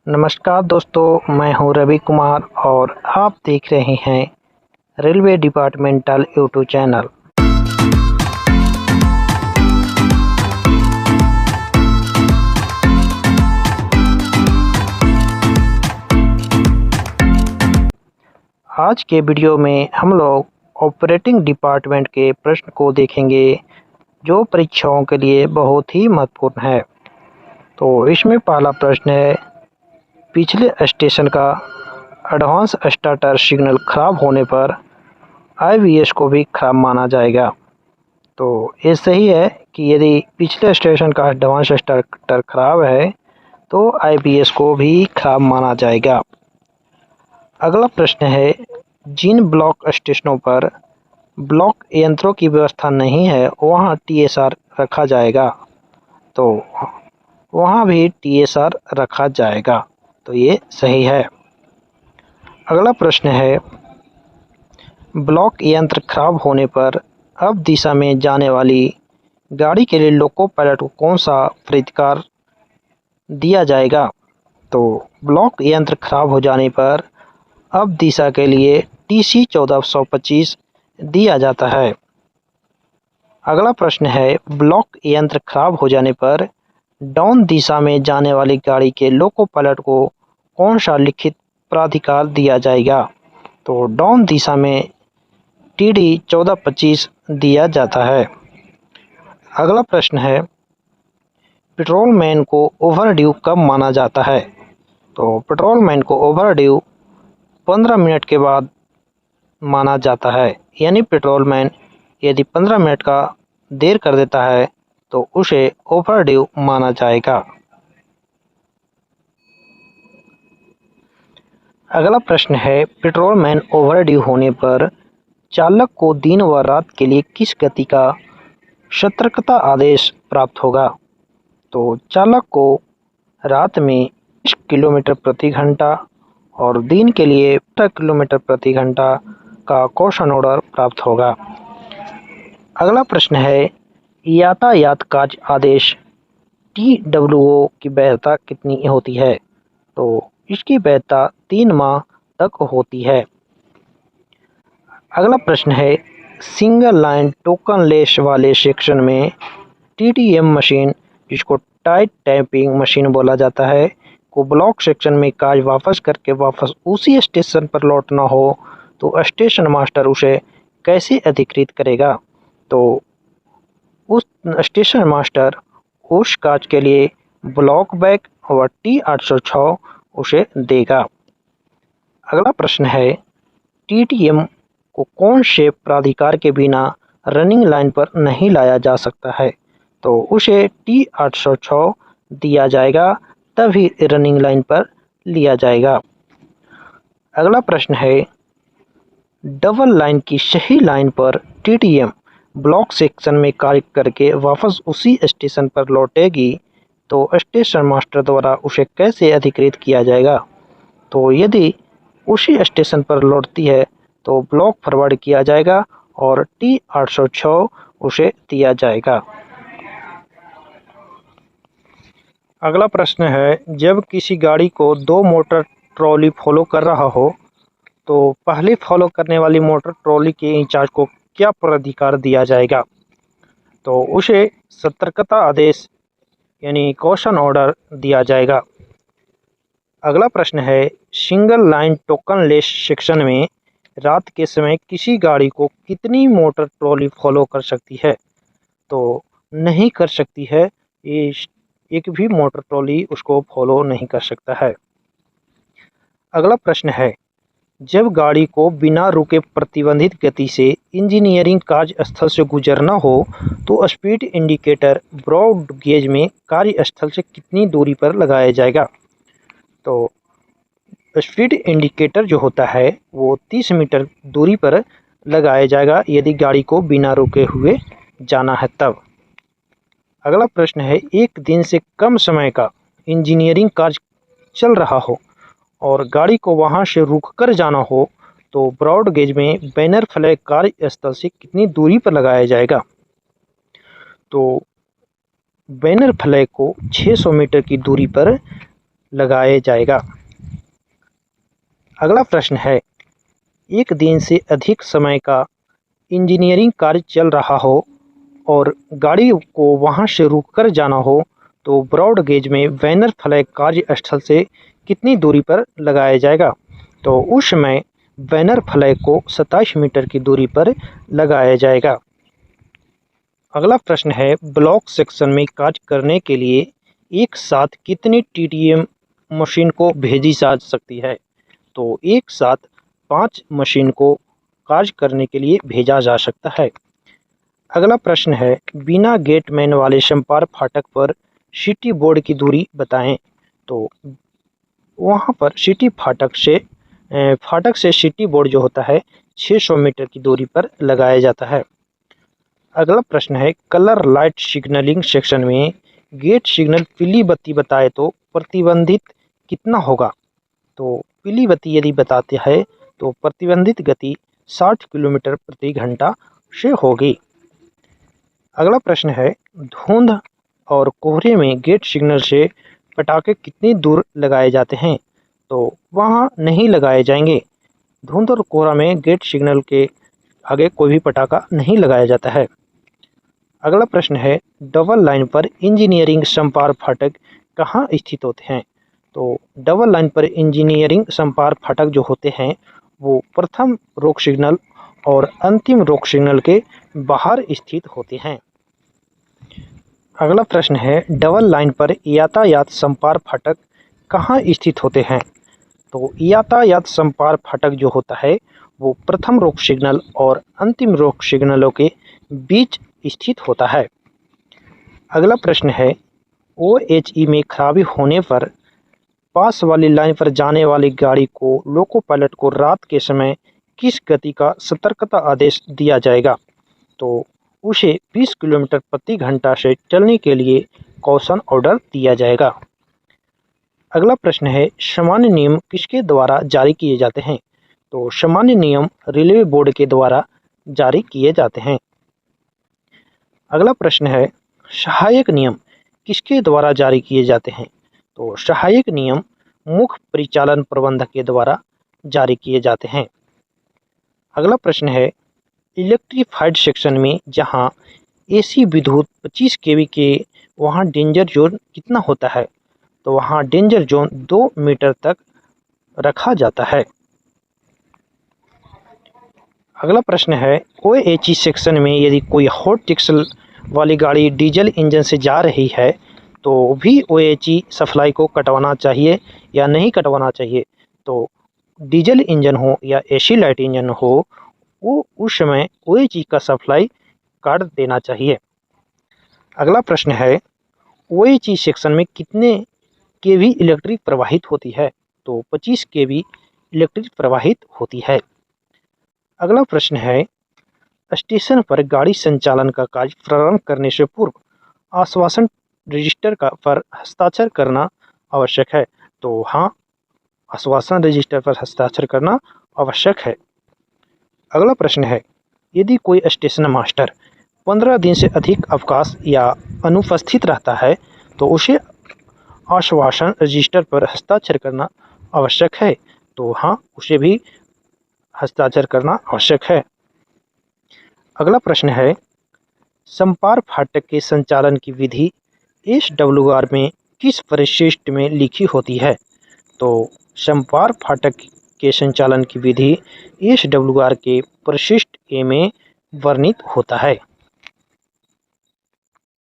नमस्कार दोस्तों, मैं हूं रवि कुमार और आप देख रहे हैं रेलवे डिपार्टमेंटल यूट्यूब चैनल। आज के वीडियो में हम लोग ऑपरेटिंग डिपार्टमेंट के प्रश्न को देखेंगे जो परीक्षाओं के लिए बहुत ही महत्वपूर्ण है। तो इसमें पहला प्रश्न है, पिछले स्टेशन का एडवांस स्टार्टर सिग्नल खराब होने पर IVS को भी खराब माना जाएगा। तो ये सही है कि यदि पिछले स्टेशन का एडवांस स्टार्टर खराब है तो IVS को भी खराब माना जाएगा। अगला प्रश्न है, जिन ब्लॉक स्टेशनों पर ब्लॉक यंत्रों की व्यवस्था नहीं है वहां TSR रखा जाएगा। तो वहां भी TSR रखा जाएगा, तो ये सही है। अगला प्रश्न है, ब्लॉक यंत्र खराब होने पर अब दिशा में जाने वाली गाड़ी के लिए लोको पायलट को कौन सा प्राधिकार दिया जाएगा। तो ब्लॉक यंत्र खराब हो जाने पर अब दिशा के लिए TC 1425 दिया जाता है। अगला प्रश्न है, ब्लॉक यंत्र खराब हो जाने पर डाउन दिशा में जाने वाली गाड़ी के लोको पायलट को कौन सा लिखित प्राधिकार दिया जाएगा। तो डाउन दिशा में TD 1425 दिया जाता है। अगला प्रश्न है, पेट्रोलमैन को ओवरड्यू कब माना जाता है। तो पेट्रोलमैन को ओवरड्यू 15 मिनट के बाद माना जाता है, यानी पेट्रोलमैन यदि 15 मिनट का देर कर देता है तो उसे ओवरड्यू माना जाएगा। अगला प्रश्न है, पेट्रोलमैन ओवरड्यू होने पर चालक को दिन व रात के लिए किस गति का सतर्कता आदेश प्राप्त होगा। तो चालक को रात में 20 किलोमीटर प्रति घंटा और दिन के लिए 15 किलोमीटर प्रति घंटा का कॉशन ऑर्डर प्राप्त होगा। अगला प्रश्न है, यातायात कार्य आदेश TWO की वैधता कितनी होती है। तो इसकी वैधता 3 माह तक होती है। अगला प्रश्न है, सिंगल लाइन टोकन लेस वाले सेक्शन में TTM मशीन, जिसको टाइट टाइपिंग मशीन बोला जाता है, को ब्लॉक सेक्शन में कार्य वापस करके वापस उसी स्टेशन पर लौटना हो तो स्टेशन मास्टर उसे कैसे अधिकृत करेगा। तो उस स्टेशन मास्टर उस कार्य के लिए ब्लॉक बैग व T806 उसे देगा। अगला प्रश्न है, TTM को कौन से प्राधिकार के बिना रनिंग लाइन पर नहीं लाया जा सकता है। तो उसे T806 दिया जाएगा, तभी रनिंग लाइन पर लिया जाएगा। अगला प्रश्न है, डबल लाइन की सही लाइन पर TTM ब्लॉक सेक्शन में कार्य करके वापस उसी स्टेशन पर लौटेगी तो स्टेशन मास्टर द्वारा उसे कैसे अधिकृत किया जाएगा। तो यदि उसी स्टेशन पर लौटती है तो ब्लॉक फॉरवर्ड किया जाएगा और T806 उसे दिया जाएगा। अगला प्रश्न है, जब किसी गाड़ी को 2 मोटर ट्रॉली फॉलो कर रहा हो तो पहले फॉलो करने वाली मोटर ट्रॉली के इंचार्ज को क्या प्राधिकार दिया जाएगा। तो उसे सतर्कता आदेश यानी कॉशन ऑर्डर दिया जाएगा। अगला प्रश्न है, single line token less section में रात के समय किसी गाड़ी को कितनी मोटर ट्रॉली फॉलो कर सकती है। तो नहीं कर सकती है, ये एक भी मोटर ट्रॉली उसको फॉलो नहीं कर सकता है। अगला प्रश्न है, जब गाड़ी को बिना रुके प्रतिबंधित गति से इंजीनियरिंग कार्यस्थल से गुजरना हो तो स्पीड इंडिकेटर ब्रॉड गेज में कार्यस्थल से कितनी दूरी पर लगाया जाएगा। तो स्पीड इंडिकेटर जो होता है वो 30 मीटर दूरी पर लगाया जाएगा यदि गाड़ी को बिना रुके हुए जाना है तब। अगला प्रश्न है, एक दिन से कम समय का इंजीनियरिंग कार्य चल रहा हो और गाड़ी को वहां से रुककर जाना हो तो ब्रॉड गेज में बैनर फ्लैग कार्यस्थल से कितनी दूरी पर लगाया जाएगा। तो बैनर फ्लैग को 600 मीटर की दूरी पर लगाया जाएगा। अगला प्रश्न है, एक दिन से अधिक समय का इंजीनियरिंग कार्य चल रहा हो और गाड़ी को वहां से रुककर जाना हो तो ब्रॉड गेज में बैनर फ्लैग कार्यस्थल से कितनी दूरी पर लगाया जाएगा? तो उस समय बैनर फ्लैग को 27 मीटर की दूरी पर लगाया जाएगा। अगला प्रश्न है, ब्लॉक सेक्शन में कार्य करने के लिए एक साथ कितनी टीटीएम मशीन को भेजी जा सकती है? तो एक साथ 5 मशीन को कार्य करने के लिए भेजा जा सकता है। अगला प्रश्न है, बिना गेटमैन वाले संपार फाटक पर सिटी बोर्ड की दूरी बताएं। तो वहां पर फाटक से सिटी बोर्ड जो होता है 600 मीटर की दूरी पर लगाया जाता है। अगला प्रश्न है, कलर लाइट सिग्नलिंग सेक्शन में गेट सिग्नल पीली बत्ती बताए तो प्रतिबंधित कितना होगा? तो पीली बत्ती यदि बताते हैं तो प्रतिबंधित गति 60 किलोमीटर प्रति घंटा से होगी। अगला प्रश्न है, धुंध और कोहरे में गेट सिग्नल से पटाखे कितनी दूर लगाए जाते हैं? तो वहाँ नहीं लगाए जाएंगे। धुंध और कोहरा में गेट सिग्नल के आगे कोई भी पटाखा नहीं लगाया जाता है। अगला प्रश्न है, डबल लाइन पर इंजीनियरिंग संपार फाटक कहाँ स्थित होते हैं? तो डबल लाइन पर इंजीनियरिंग संपार फाटक जो होते हैं वो प्रथम रोक सिग्नल और अंतिम रोक सिग्नल के बाहर स्थित होते हैं। अगला प्रश्न है, डबल लाइन पर यातायात संपार फाटक कहाँ स्थित होते हैं? तो यातायात संपार फाटक जो होता है वो प्रथम रोक सिग्नल और अंतिम रोक सिग्नलों के बीच स्थित होता है। अगला प्रश्न है, OHE में खराबी होने पर पास वाली लाइन पर जाने वाली गाड़ी को लोको पायलट को रात के समय किस गति का सतर्कता आदेश दिया जाएगा? तो उसे 20 किलोमीटर प्रति घंटा से चलने के लिए कॉशन ऑर्डर दिया जाएगा। अगला प्रश्न है, सामान्य नियम किसके द्वारा जारी किए जाते हैं? तो सामान्य नियम रेलवे बोर्ड के द्वारा जारी किए जाते हैं। अगला प्रश्न है, सहायक नियम किसके द्वारा जारी किए जाते हैं? तो सहायक नियम मुख्य परिचालन प्रबंधक के द्वारा जारी किए जाते हैं। अगला प्रश्न है, इलेक्ट्रीफाइड सेक्शन में जहां AC विद्युत 25 kV के वहां डेंजर जोन कितना होता है? तो वहां डेंजर जोन 2 मीटर तक रखा जाता है। अगला प्रश्न है, OHE सेक्शन में यदि कोई हॉट टिक्सल वाली गाड़ी डीजल इंजन से जा रही है तो भी OHE सप्लाई को कटवाना चाहिए या नहीं कटवाना चाहिए? तो डीजल इंजन हो या AC लाइट इंजन हो वो उस समय OHE का सप्लाई काट देना चाहिए। अगला प्रश्न है, OHE सेक्शन में कितने kV इलेक्ट्रिक प्रवाहित होती है? तो 25 kV इलेक्ट्रिक प्रवाहित होती है। अगला प्रश्न है, स्टेशन पर गाड़ी संचालन का कार्य प्रारंभ करने से पूर्व आश्वासन रजिस्टर पर हस्ताक्षर करना आवश्यक है। तो हाँ, आश्वासन रजिस्टर पर हस्ताक्षर करना आवश्यक है। अगला प्रश्न है, यदि कोई स्टेशन मास्टर 15 दिन से अधिक अवकाश या अनुपस्थित रहता है तो उसे आश्वासन रजिस्टर पर हस्ताक्षर करना आवश्यक है। तो हाँ, उसे भी हस्ताक्षर करना आवश्यक है। अगला प्रश्न है, संपार फाटक के संचालन की विधि SWR में किस परिशिष्ट में लिखी होती है? तो संपार फाटक के संचालन की विधि SWR के परिशिष्ट A में वर्णित होता है।